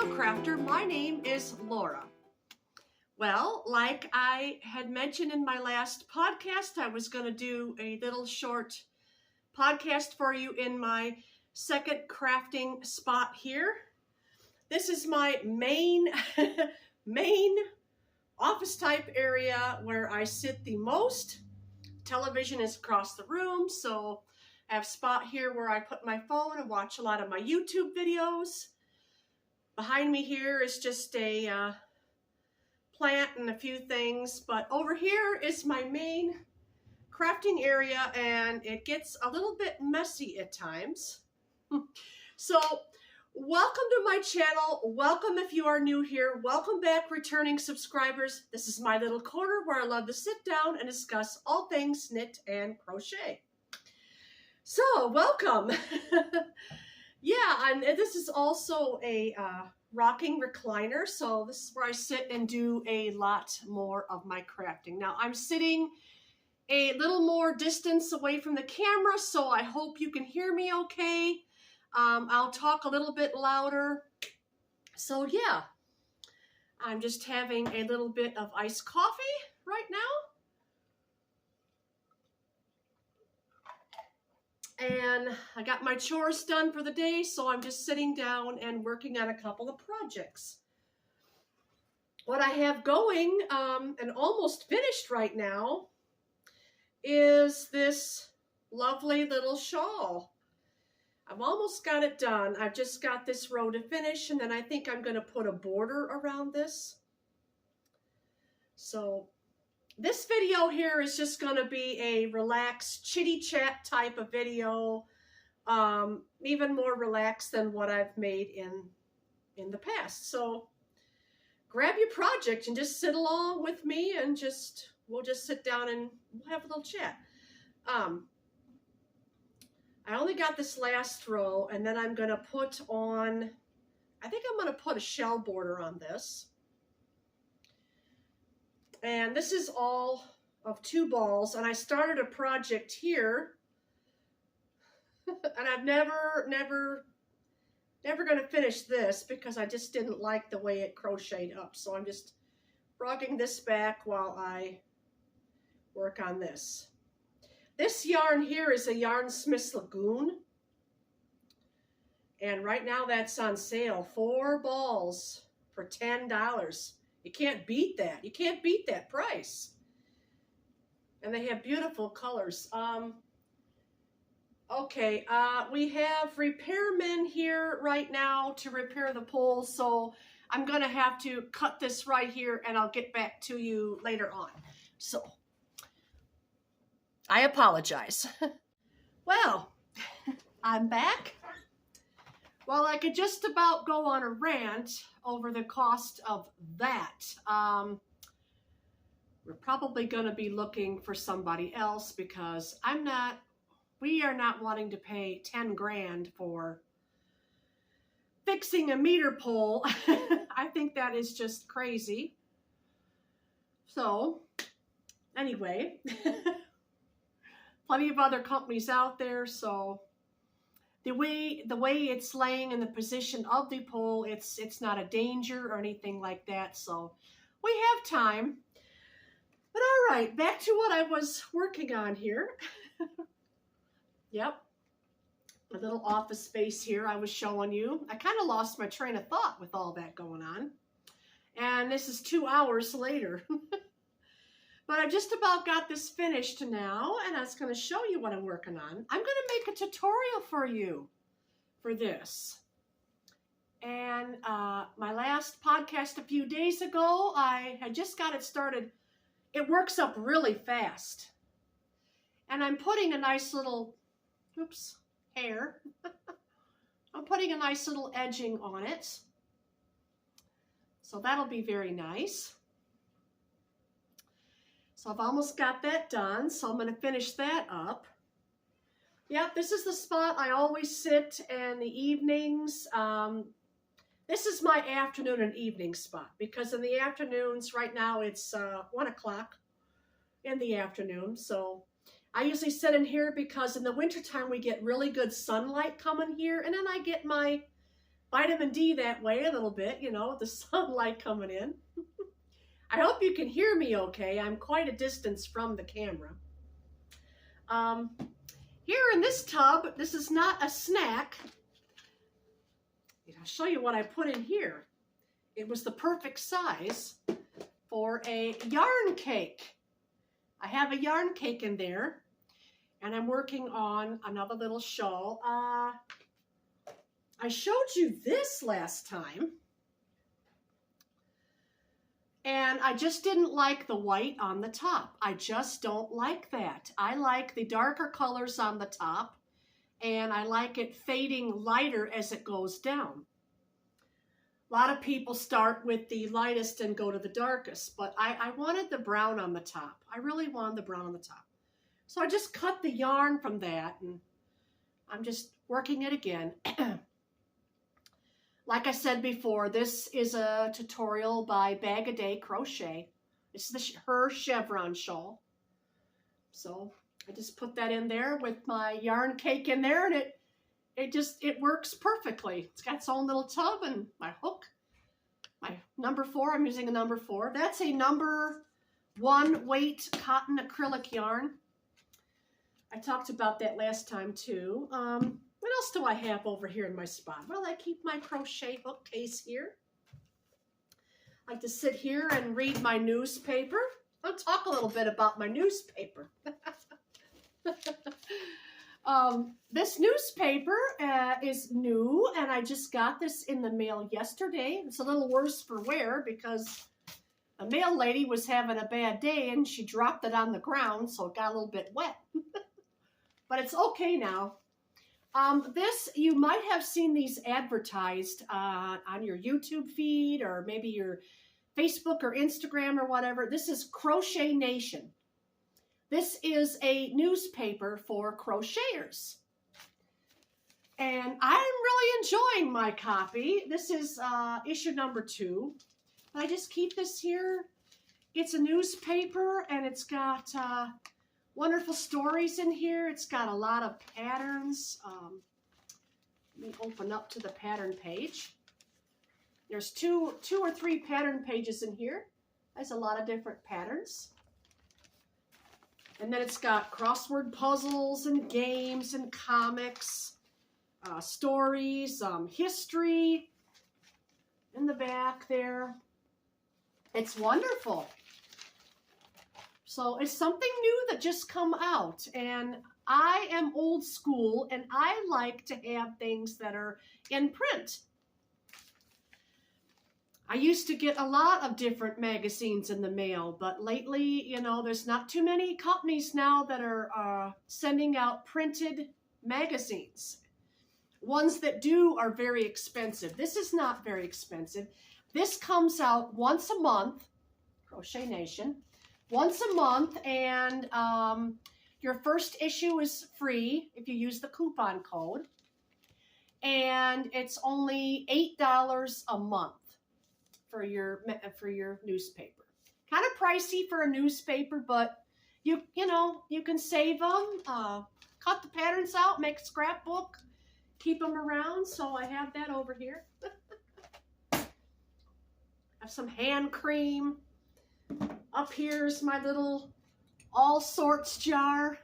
fellow crafter, my name is Laura. Well, like I had mentioned in my last podcast, I was going to do a little short podcast for you in my second crafting spot here. This is my main office type area where I sit the most. Television is across the room, so I have a spot here where I put my phone and watch a lot of my YouTube videos. Behind me here is just a plant and a few things, but over here is my main crafting area, and it gets a little bit messy at times. So welcome to my channel. Welcome if you are new here. Welcome back, returning subscribers. This is my little corner where I love to sit down and discuss all things knit and crochet. So welcome. Yeah, and this is also a rocking recliner, so this is where I sit and do a lot more of my crafting. Now I'm sitting a little more distance away from the camera, so I hope you can hear me okay. I'll talk a little bit louder. So yeah, I'm just having a little bit of iced coffee right now. And I got my chores done for the day, so I'm just sitting down and working on a couple of projects. What I have going and almost finished right now is this lovely little shawl. I've almost got it done. I've just got this row to finish, and then I think I'm going to put a border around this. So this video here is just going to be a relaxed chitty chat type of video, even more relaxed than what I've made in the past. So grab your project and just sit along with me, and we'll just sit down and we'll have a little chat. I only got this last row, and then I'm going to put on, I think I'm going to put a shell border on this. And this is all of 2 balls, and I started a project here, and I'm never going to finish this because I just didn't like the way it crocheted up. So I'm just rocking this back while I work on this. This yarn here is a Yarn Smith's Lagoon, and right now that's on sale. 4 balls for $10. You can't beat that. You can't beat that price. And they have beautiful colors. Okay, we have repairmen here right now to repair the pole, so I'm going to have to cut this right here, and I'll get back to you later on. So I apologize. Well, I'm back. Well, I could just about go on a rant over the cost of that. We're probably going to be looking for somebody else because we are not wanting to pay 10 grand for fixing a meter pole. I think that is just crazy. So, anyway, plenty of other companies out there, so the way it's laying in the position of the pole, it's not a danger or anything like that, so we have time. But all right, back to what I was working on here. Yep, a little office space here I was showing you. I kind of lost my train of thought with all that going on. And this is 2 hours later. But I just about got this finished now, and I was going to show you what I'm working on. I'm going to make a tutorial for you for this. And my last podcast a few days ago, I had just got it started. It works up really fast. And I'm putting a nice little, hair. I'm putting a nice little edging on it. So that'll be very nice. So I've almost got that done, so I'm going to finish that up. Yep, this is the spot I always sit in the evenings. This is my afternoon and evening spot because in the afternoons, right now it's 1 o'clock in the afternoon. So I usually sit in here because in the wintertime we get really good sunlight coming here, and then I get my vitamin D that way a little bit, you know, with the sunlight coming in. I hope you can hear me okay. I'm quite a distance from the camera. Here in this tub, this is not a snack. I'll show you what I put in here. It was the perfect size for a yarn cake. I have a yarn cake in there, and I'm working on another little shawl. I showed you this last time, and I just didn't like the white on the top. I just don't like that. I like the darker colors on the top, and I like it fading lighter as it goes down. A lot of people start with the lightest and go to the darkest, but I wanted the brown on the top. I really wanted the brown on the top. So I just cut the yarn from that, and I'm just working it again. Like I said before, this is a tutorial by Bag A Day Crochet. This is her chevron shawl. So I just put that in there with my yarn cake in there, and it works perfectly. It's got its own little tub and my hook. My number 4, I'm using a number 4. That's a number 1 weight cotton acrylic yarn. I talked about that last time too. What else do I have over here in my spot? Well, I keep my crochet hook case here. I like to sit here and read my newspaper. I'll talk a little bit about my newspaper. This newspaper is new, and I just got this in the mail yesterday. It's a little worse for wear because the mail lady was having a bad day and she dropped it on the ground, so it got a little bit wet. But it's okay now. This, you might have seen these advertised on your YouTube feed or maybe your Facebook or Instagram or whatever. This is Crochet Nation. This is a newspaper for crocheters. And I'm really enjoying my copy. This is issue number 2. I just keep this here. It's a newspaper, and it's got wonderful stories in here. It's got a lot of patterns. Let me open up to the pattern page. There's two or three pattern pages in here. There's a lot of different patterns. And then it's got crossword puzzles and games and comics, stories, history in the back there. It's wonderful. So it's something new that just come out, and I am old school, and I like to have things that are in print. I used to get a lot of different magazines in the mail, but lately, you know, there's not too many companies now that are sending out printed magazines. Ones that do are very expensive. This is not very expensive. This comes out once a month, Crochet Nation, once a month, and your first issue is free if you use the coupon code, and it's only $8 a month for your newspaper. Kind of pricey for a newspaper, but you know, you can save them, cut the patterns out, make a scrapbook, keep them around. So I have that over here. Have some hand cream. Up here's my little all sorts jar.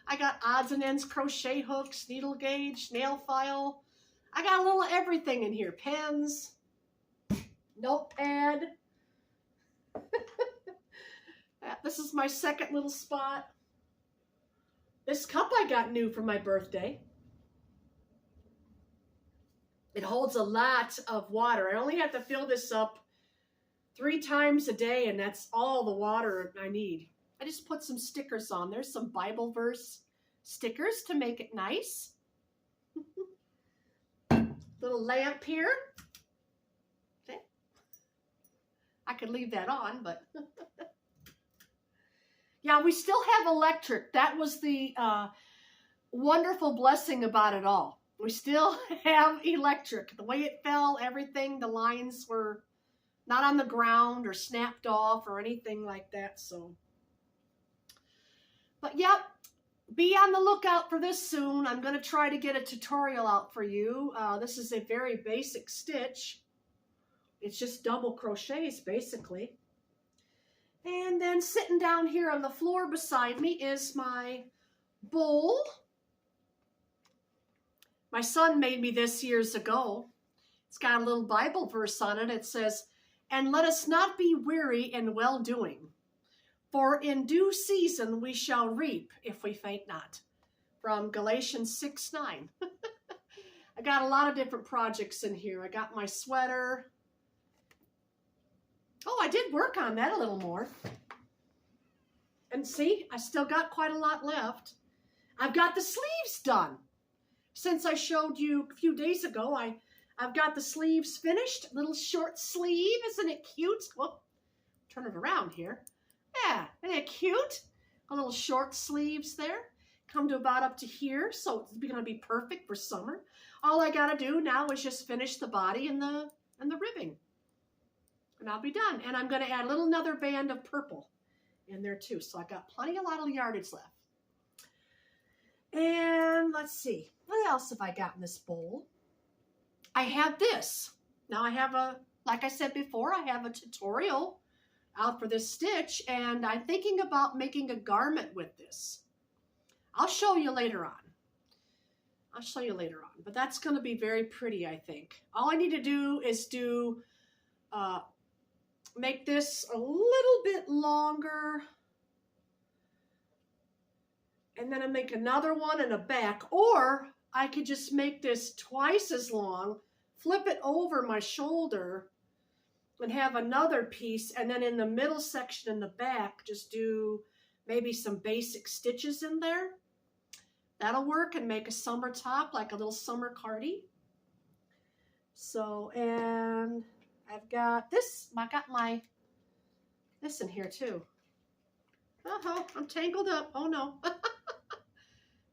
I got odds and ends crochet hooks, needle gauge, nail file. I got a little everything in here. Pens, notepad. This is my second little spot. This cup I got new for my birthday. It holds a lot of water. I only have to fill this up 3 times a day, and that's all the water I need. I just put some stickers on. There's some Bible verse stickers to make it nice. Little lamp here. Okay. I could leave that on, but yeah, we still have electric. That was the wonderful blessing about it all. We still have electric. The way it fell, everything, the lines were not on the ground or snapped off or anything like that. So, but yep, be on the lookout for this soon. I'm going to try to get a tutorial out for you. This is a very basic stitch. It's just double crochets basically. And then sitting down here on the floor beside me is my bowl. My son made me this years ago. It's got a little Bible verse on it. It says, "And let us not be weary in well-doing, for in due season we shall reap if we faint not." From Galatians 6:9. I got a lot of different projects in here. I got my sweater. Oh, I did work on that a little more. And see, I still got quite a lot left. I've got the sleeves done. Since I showed you a few days ago, I've got the sleeves finished. Little short sleeve, isn't it cute? Well, turn it around here. Yeah, isn't it cute? A little short sleeves there. Come to about up to here, so it's going to be perfect for summer. All I got to do now is just finish the body and the ribbing. And I'll be done. And I'm going to add a little another band of purple in there too. So I got a lot of yardage left. And let's see. What else have I got in this bowl? I have this. Now I have like I said before, I have a tutorial out for this stitch. And I'm thinking about making a garment with this. I'll show you later on. But that's going to be very pretty, I think. All I need to do is make this a little bit longer, and then I make another one in the back, or I could just make this twice as long, flip it over my shoulder, and have another piece, and then in the middle section in the back, just do maybe some basic stitches in there. That'll work, and make a summer top, like a little summer cardi. So, and I've got this, this in here too. Oh, I'm tangled up. Oh no.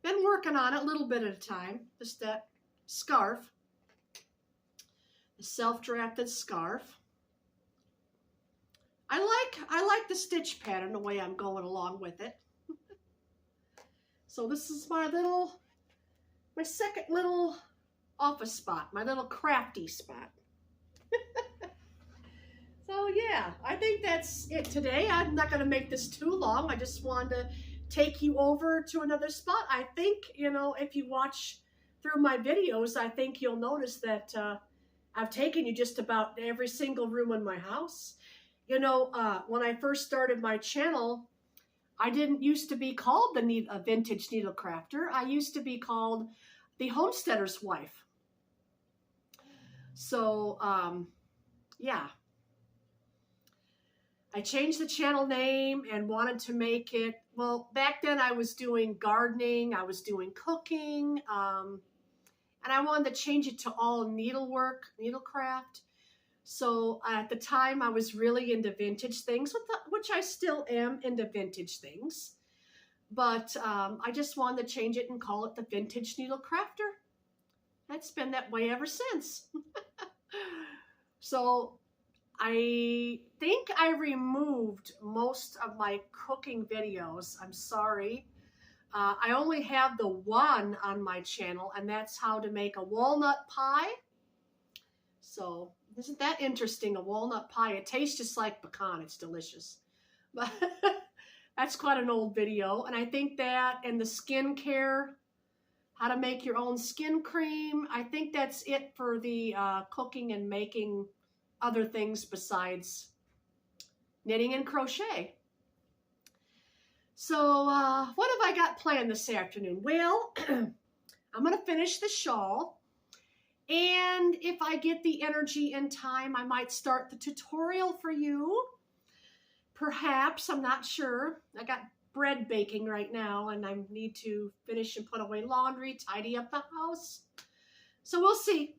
Been working on it a little bit at a time. Just that scarf. The self-drafted scarf. I like the stitch pattern, the way I'm going along with it. So this is my second little office spot, my little crafty spot. So yeah, I think that's it today. I'm not going to make this too long. I just wanted to take you over to another spot. I think, if you watch through my videos, I think you'll notice that I've taken you just about every single room in my house. When I first started my channel, I didn't used to be called the Vintage Needle Crafter. I used to be called the Homesteader's Wife. So, yeah. I changed the channel name and wanted to make it, well, back then I was doing gardening, I was doing cooking, and I wanted to change it to all needlework, needlecraft. So at the time I was really into vintage things, which I still am into vintage things. But I just wanted to change it and call it the Vintage Needle Crafter. It's been that way ever since. So I think I removed most of my cooking videos. I'm sorry. I only have the one on my channel, and that's how to make a walnut pie. So isn't that interesting, a walnut pie? It tastes just like pecan. It's delicious. But that's quite an old video. And I think that and the skincare, how to make your own skin cream, I think that's it for the cooking and making other things besides knitting and crochet. So what have I got planned this afternoon? Well, I'm going to finish the shawl. And if I get the energy in time, I might start the tutorial for you. Perhaps, I'm not sure. I got bread baking right now, and I need to finish and put away laundry, tidy up the house. So we'll see.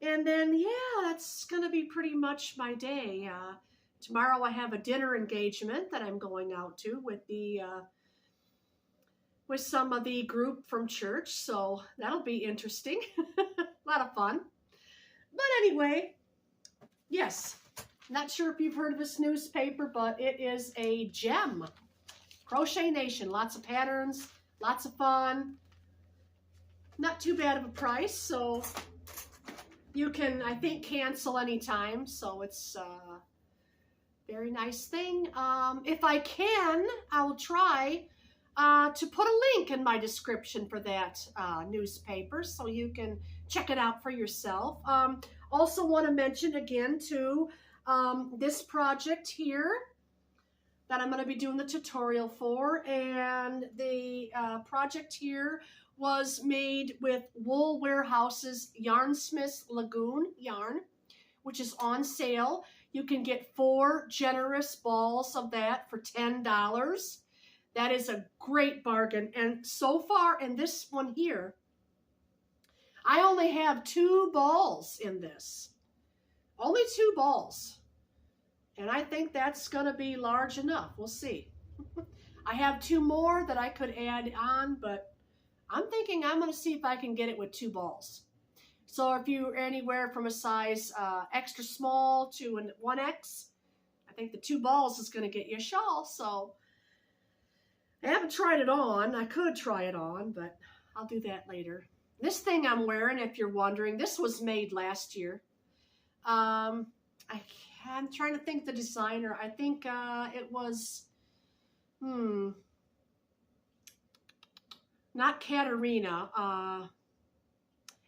And then, yeah, that's going to be pretty much my day. Tomorrow I have a dinner engagement that I'm going out to with some of the group from church. So that'll be interesting. A lot of fun. But anyway, yes, not sure if you've heard of this newspaper, but it is a gem. Crochet Nation, lots of patterns, lots of fun. Not too bad of a price, so you can, I think, cancel anytime, so it's a very nice thing. If I can, I will try to put a link in my description for that newspaper so you can check it out for yourself. Also want to mention again too, this project here that I'm going to be doing the tutorial for, and the project here was made with Wool Warehouse's Yarnsmith's Lagoon yarn, which is on sale. You can get 4 generous balls of that for $10. That is a great bargain. And so far in this one here, I only have 2 balls in this. Only 2 balls. And I think that's going to be large enough. We'll see. I have 2 more that I could add on, but I'm thinking I'm going to see if I can get it with 2 balls. So if you're anywhere from a size extra small to an 1X, I think the 2 balls is going to get you a shawl. So I haven't tried it on. I could try it on, but I'll do that later. This thing I'm wearing, if you're wondering, this was made last year. I'm trying to think the designer. I think it was, not Katarina.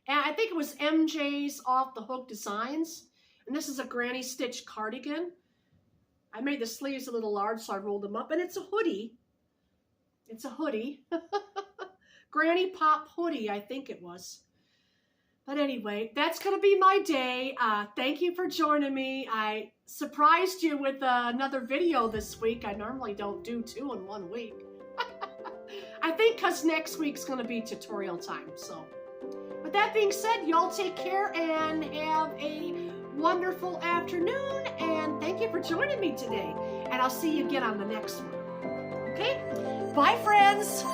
And I think it was MJ's Off the Hook Designs. And this is a granny stitch cardigan. I made the sleeves a little large, so I rolled them up. And it's a hoodie. It's a hoodie. Granny Pop hoodie, I think it was. But anyway, that's going to be my day. Thank you for joining me. I surprised you with another video this week. I normally don't do 2 in 1 week. I think because next week's going to be tutorial time. So, with that being said, y'all take care and have a wonderful afternoon. And thank you for joining me today. And I'll see you again on the next one. Okay? Bye, friends.